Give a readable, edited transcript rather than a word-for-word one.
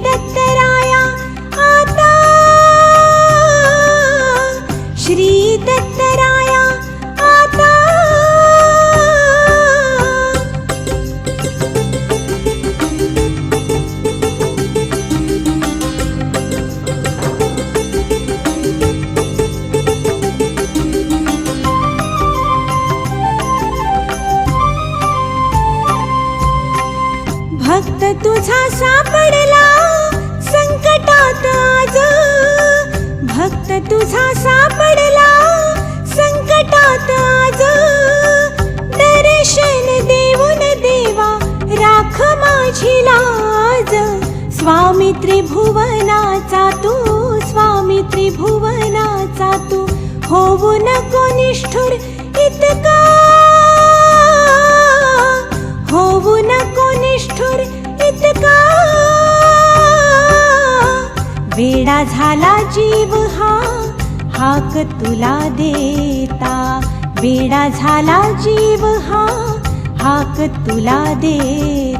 दत्तराया आता, श्री दत्तराया आता। भक्त तुझा सापडला संकटात आज, भक्त तुझा सापडला संकटात आज। दर्शन देऊन देवा राख माझी लाज, स्वामी त्रिभुवनाचा तू, स्वामी त्रिभुवनाचा तू। होऊ नको निष्ठुर इतका, होऊ नको निष्ठुर इतका। वेडा झाला जीव हा हाक तुला देता, वेडा झाला जीव हा हाक तुला देता।